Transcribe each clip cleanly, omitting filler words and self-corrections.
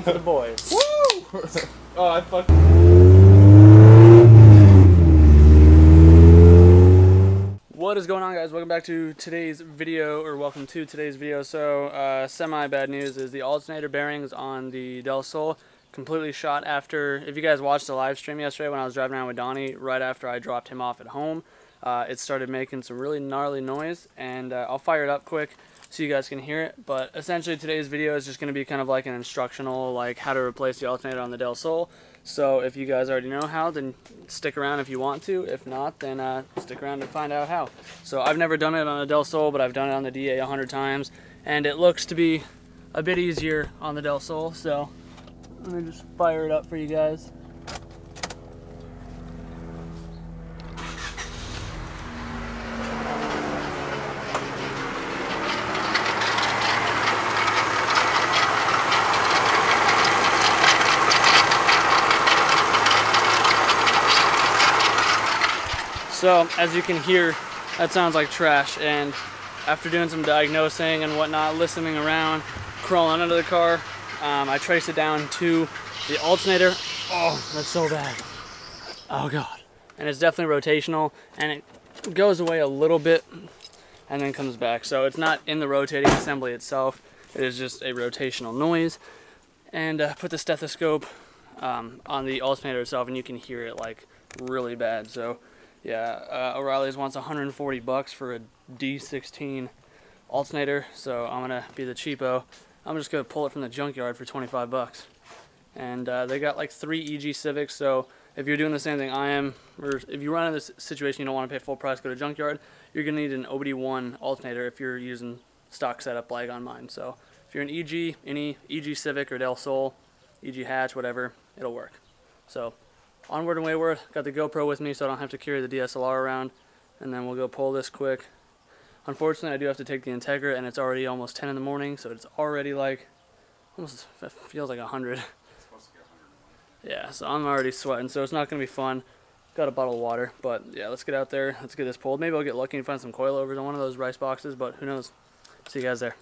for the boys. Woo! Oh, I fucked. What is going on, guys? Welcome back to today's video, or welcome to today's video. So, semi-bad news is the alternator bearings on the Del Sol completely shot after, if you guys watched the live stream yesterday when I was driving around with Donnie, right after I dropped him off at home, it started making some really gnarly noise, and I'll fire it up quick so you guys can hear it. But essentially today's video is just going to be kind of like an instructional, like how to replace the alternator on the Del Sol. So if you guys already know how, then stick around if you want to. If not, then stick around to find out how. So I've never done it on a Del Sol, but I've done it on the DA 100 times, and it looks to be a bit easier on the Del Sol. So let me just fire it up for you guys. So, as you can hear, that sounds like trash, and after doing some diagnosing and whatnot, listening around, crawling under the car, I traced it down to the alternator. Oh, that's so bad. Oh god. And it's definitely rotational, and it goes away a little bit and then comes back. So it's not in the rotating assembly itself, it is just a rotational noise. And put the stethoscope on the alternator itself, and you can hear it like really bad. So yeah, O'Reilly's wants 140 bucks for a D16 alternator, so I'm gonna be the cheapo. I'm just gonna pull it from the junkyard for 25 bucks. And they got like 3 EG Civics, so if you're doing the same thing I am, or if you run into this situation you don't want to pay full price, go to junkyard, you're gonna need an OBD1 alternator if you're using stock setup like on mine. So if you're an EG, any EG Civic or Del Sol, EG Hatch, whatever, it'll work. So onward and wayward. Got the GoPro with me so I don't have to carry the DSLR around, and then we'll go pull this quick. Unfortunately, I do have to take the Integra, and it's already almost 10 in the morning, so it's already like, almost feels like 100. It's supposed to be 101. Yeah, so I'm already sweating, so it's not going to be fun. Got a bottle of water, but yeah, let's get out there. Let's get this pulled. Maybe I'll get lucky and find some coilovers on one of those rice boxes, but who knows. See you guys there.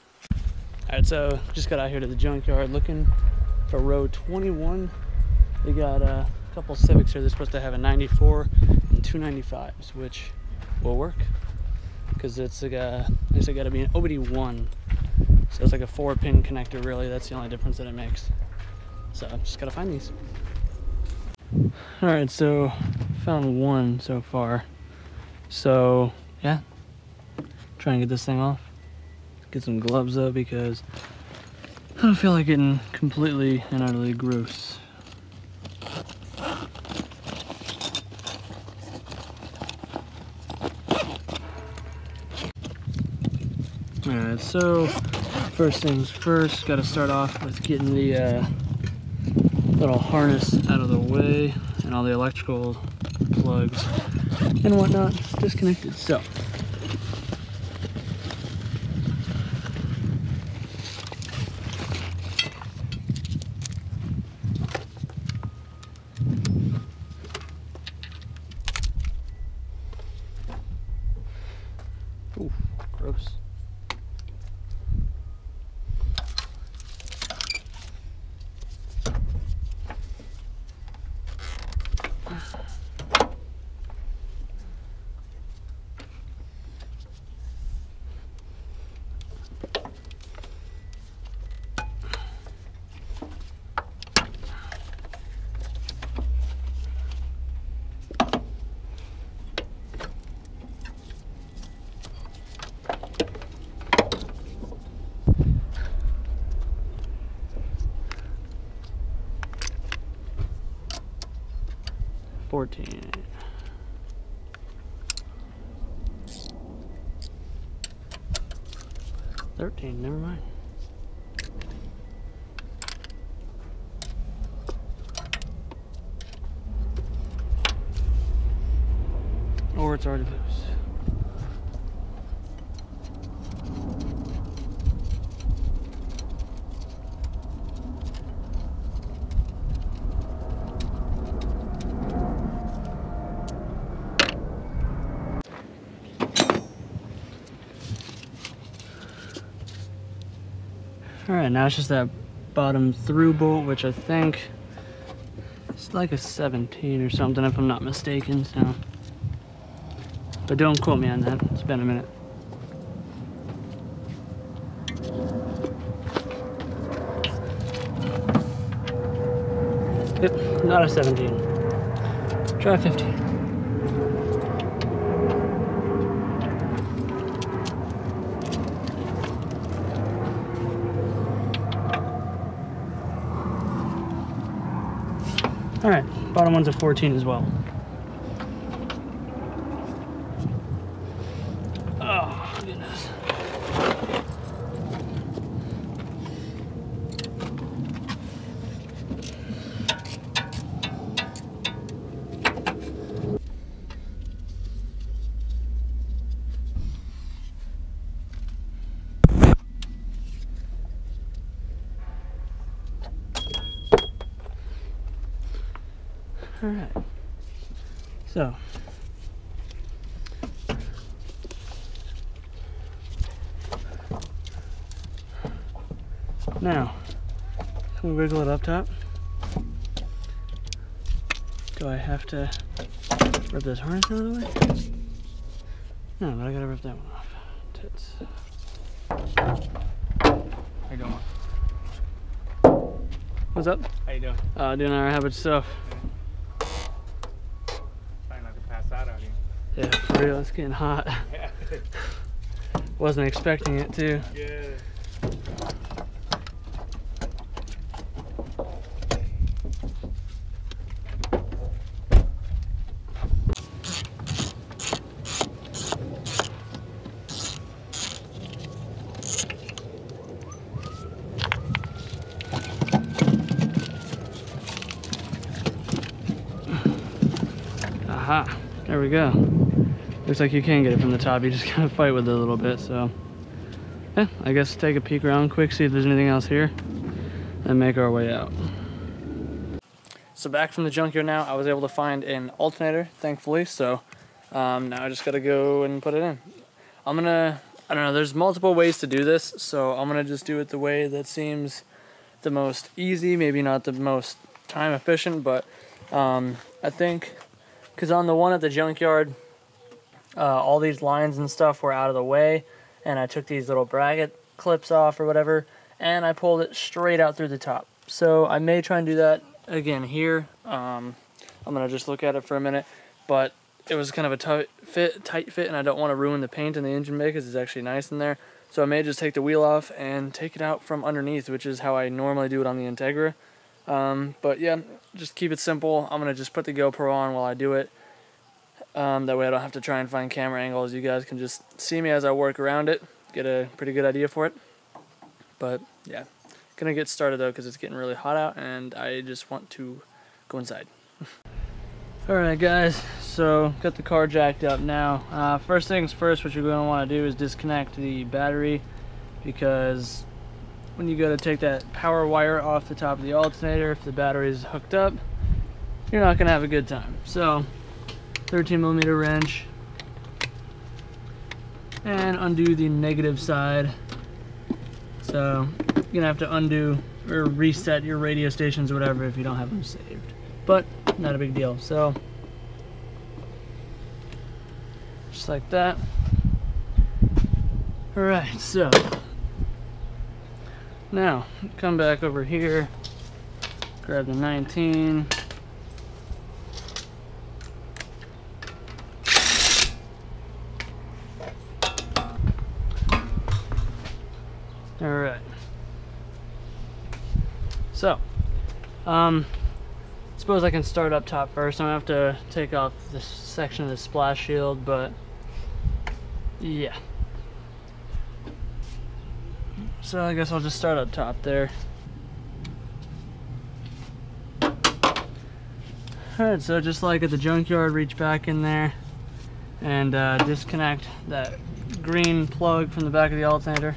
Alright, so just got out here to the junkyard looking for row 21. We got a couple Civics here. They're supposed to have a 94 and 295s, which will work because it's like a, I guess it got to be an OBD1, so it's like a 4-pin connector. Really, that's the only difference that it makes. So I'm just gotta find these. All right, so found one so far. So yeah, try and get this thing off. Get some gloves though, because I don't feel like getting completely and utterly gross. Alright, so first things first, got to start off with getting the little harness out of the way and all the electrical plugs and whatnot disconnected. So ooh, gross. $14. $13, never mind. Or it's already loose. Alright, now it's just that bottom through bolt, which I think it's like a 17 or something if I'm not mistaken, so. But don't quote me on that, it's been a minute. Yep, not a 17. Try 15. Alright, bottom one's a 14 as well. Oh, goodness. Alright, so now can we wiggle it up top? Do I have to rip this harness out of the way? No, but I gotta rip that one off. Tits. How you doing? What's up? How you doing? Doing alright, how about yourself? Trying not to pass out here. Yeah, for real, it's getting hot. Yeah. Wasn't expecting it too. Yeah. Aha, there we go. Looks like you can get it from the top, you just gotta fight with it a little bit, so. Yeah, I guess take a peek around quick, see if there's anything else here, and make our way out. So back from the junkyard now, I was able to find an alternator, thankfully, so now I just gotta go and put it in. I don't know, there's multiple ways to do this, so I'm gonna just do it the way that seems the most easy, maybe not the most time efficient, but I think, because on the one at the junkyard, all these lines and stuff were out of the way, and I took these little bracket clips off or whatever, and I pulled it straight out through the top. So I may try and do that again here. I'm gonna just look at it for a minute, but it was kind of a tight fit, and I don't want to ruin the paint in the engine bay because it's actually nice in there. So I may just take the wheel off and take it out from underneath, which is how I normally do it on the Integra. But yeah, just keep it simple. I'm gonna just put the GoPro on while I do it. That way I don't have to try and find camera angles. You guys can just see me as I work around it, get a pretty good idea for it. But yeah, gonna get started though because it's getting really hot out and I just want to go inside. Alright guys, so got the car jacked up now. First things first, what you're going to want to do is disconnect the battery, because when you go to take that power wire off the top of the alternator, if the battery is hooked up, you're not going to have a good time. So 13mm wrench, and undo the negative side. So you're gonna have to undo or reset your radio stations or whatever if you don't have them saved, but not a big deal. So just like that. All right, so now come back over here, grab the 19. All right. So, suppose I can start up top first. I'm gonna have to take off this section of the splash shield, but yeah. So I guess I'll just start up top there. Alright, so just like at the junkyard, reach back in there and disconnect that green plug from the back of the alternator.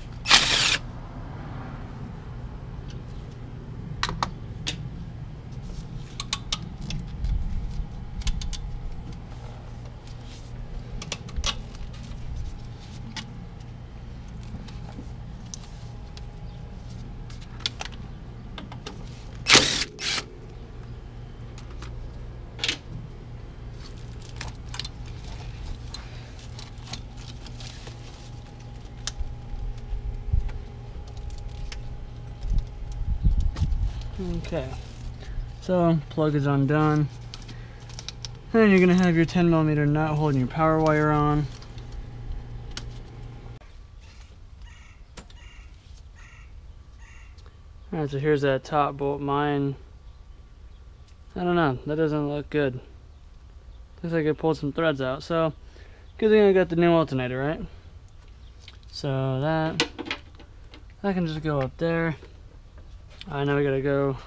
Okay, so plug is undone. And you're gonna have your 10mm nut holding your power wire on. Alright, so here's that top bolt. Mine, I don't know, that doesn't look good. Looks like it pulled some threads out, so good thing I got the new alternator, right? So that can just go up there. Now we gotta go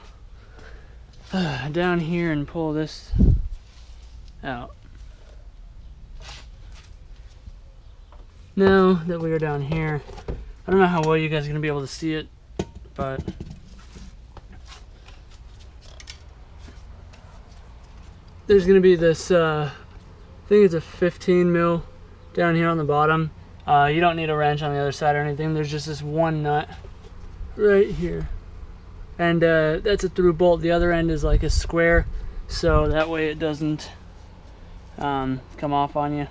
down here and pull this out. Now that we are down here, I don't know how well you guys are gonna be able to see it, but there's gonna be this, I think it's a 15 mil down here on the bottom. You don't need a wrench on the other side or anything. There's just this one nut right here. And that's a through bolt. The other end is like a square, so that way it doesn't come off on you.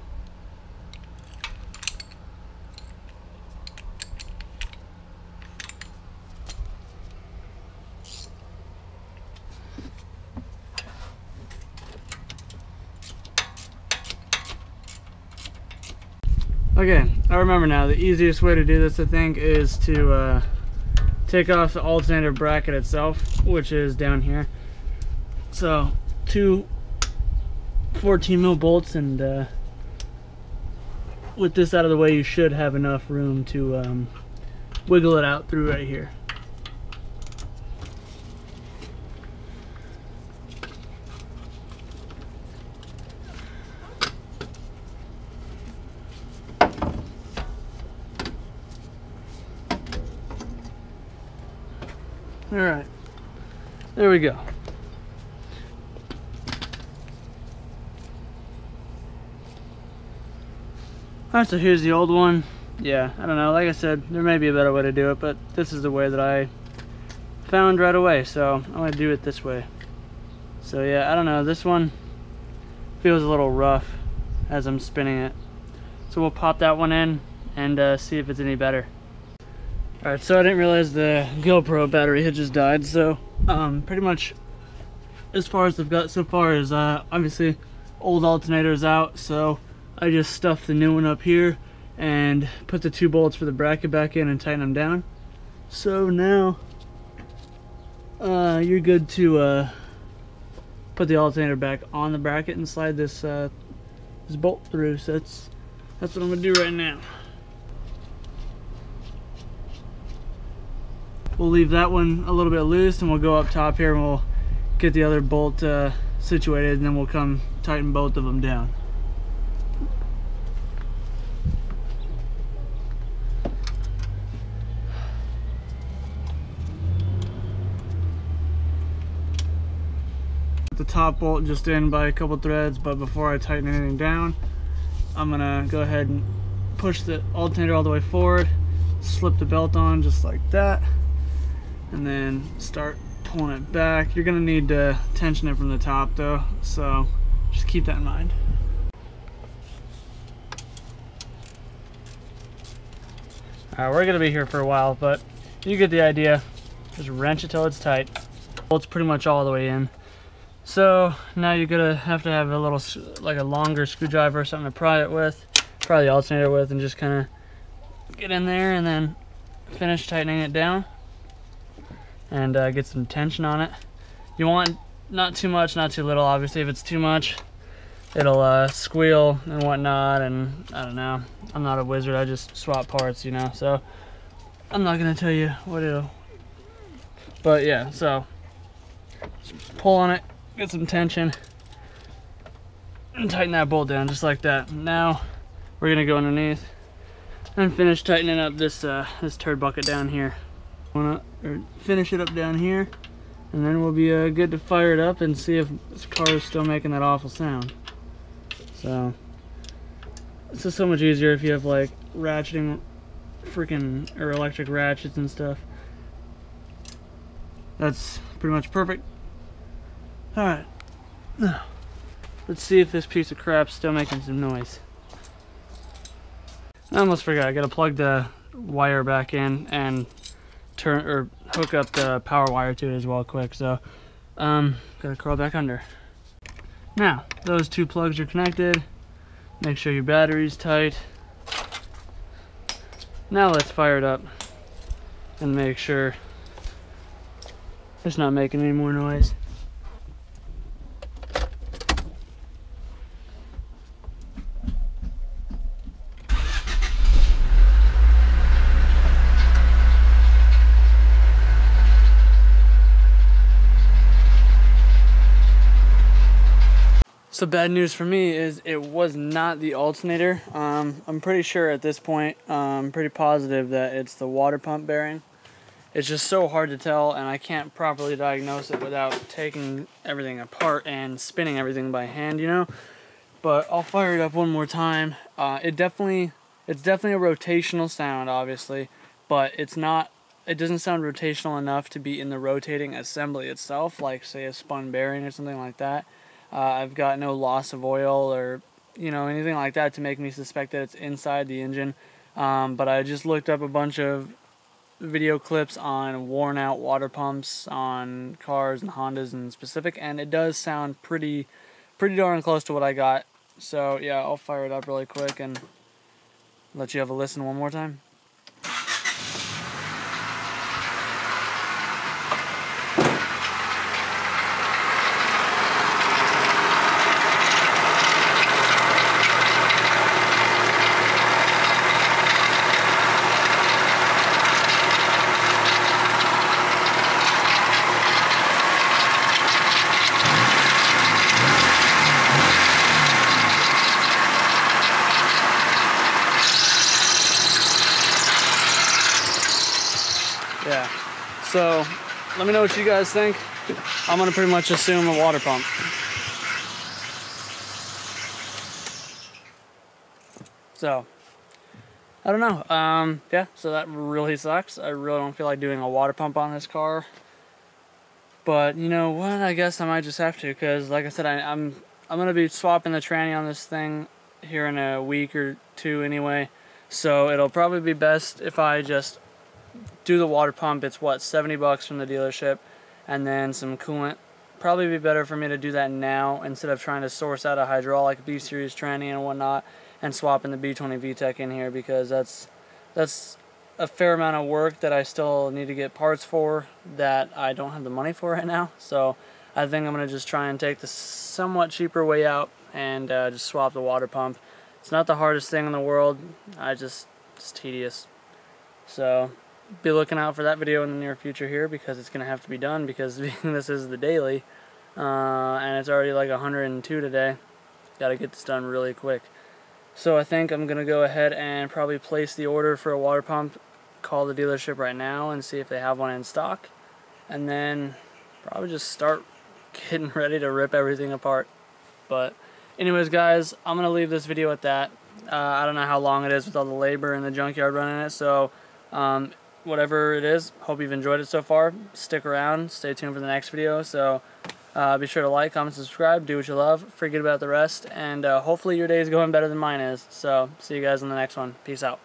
Okay, I remember now. The easiest way to do this, I think, is to take off the alternator bracket itself, which is down here. So, two 14 mil bolts, and with this out of the way, you should have enough room to wiggle it out through right here. All right, there we go. All right, so here's the old one. Yeah, I don't know, like I said, there may be a better way to do it, but this is the way that I found right away, so I'm gonna do it this way. So yeah, I don't know, this one feels a little rough as I'm spinning it. So we'll pop that one in and see if it's any better. Alright, so I didn't realize the GoPro battery had just died, so pretty much as far as I've got so far is obviously old alternator's out, so I just stuffed the new one up here and put the two bolts for the bracket back in and tighten them down. So now you're good to put the alternator back on the bracket and slide this this bolt through. So that's what I'm gonna do right now. We'll leave that one a little bit loose and we'll go up top here and we'll get the other bolt situated, and then we'll come tighten both of them down. The top bolt just in by a couple threads, but before I tighten anything down, I'm gonna go ahead and push the alternator all the way forward, slip the belt on just like that, and then start pulling it back. You're gonna need to tension it from the top though, so just keep that in mind. Alright, we're gonna be here for a while, but you get the idea. Just wrench it till it's tight. Bolt's pretty much all the way in. So now you're gonna have to have a little, like a longer screwdriver or something to pry it with, pry the alternator with, and just kind of get in there and then finish tightening it down and get some tension on it. You want not too much, not too little. Obviously, if it's too much, it'll squeal and whatnot, and I don't know. I'm not a wizard. I just swap parts, you know. So I'm not gonna tell you what it'll. But yeah, so just pull on it, get some tension, and tighten that bolt down just like that. Now we're gonna go underneath and finish tightening up this this turd bucket down here. Finish it up down here, and then we'll be good to fire it up and see if this car is still making that awful sound. So it's just so much easier if you have like ratcheting freaking or electric ratchets and stuff. That's pretty much perfect. Alright, now let's see if this piece of crap's still making some noise. I almost forgot, I gotta plug the wire back in and turn or hook up the power wire to it as well quick. So gotta crawl back under. Now those two plugs are connected. Make sure your battery's tight. Now let's fire it up and make sure it's not making any more noise. So bad news for me is it was not the alternator. I'm pretty sure at this point, I'm pretty positive that it's the water pump bearing. It's just so hard to tell, and I can't properly diagnose it without taking everything apart and spinning everything by hand, you know? But I'll fire it up one more time. It's definitely a rotational sound, obviously, but it doesn't sound rotational enough to be in the rotating assembly itself, like say a spun bearing or something like that. I've got no loss of oil or, you know, anything like that to make me suspect that it's inside the engine. But I just looked up a bunch of video clips on worn out water pumps on cars and Hondas in specific, and it does sound pretty darn close to what I got. So yeah, I'll fire it up really quick and let you have a listen one more time. Yeah, so let me know what you guys think. I'm gonna pretty much assume a water pump. So, I don't know. Yeah, so that really sucks. I really don't feel like doing a water pump on this car. But you know what? I guess I might just have to, because like I said, I'm gonna be swapping the tranny on this thing here in a week or two anyway. So it'll probably be best if I just do the water pump. It's what, $70 from the dealership, and then some coolant. Probably be better for me to do that now instead of trying to source out a hydraulic B series tranny and whatnot and swapping the B20 VTEC in here, because that's a fair amount of work that I still need to get parts for that I don't have the money for right now. So I think I'm gonna just try and take the somewhat cheaper way out and just swap the water pump. It's not the hardest thing in the world. It's tedious. So be looking out for that video in the near future here, because it's going to have to be done, because this is the daily, and it's already like 102 today. Got to get this done really quick. So I think I'm going to go ahead and probably place the order for a water pump, call the dealership right now and see if they have one in stock, and then probably just start getting ready to rip everything apart. But anyways guys, I'm going to leave this video at that. I don't know how long it is with all the labor in the junkyard running it, so whatever it is, hope you've enjoyed it so far. Stick around, stay tuned for the next video. So be sure to like, comment, subscribe, do what you love, forget about the rest, and hopefully your day is going better than mine is. So see you guys in the next one. Peace out.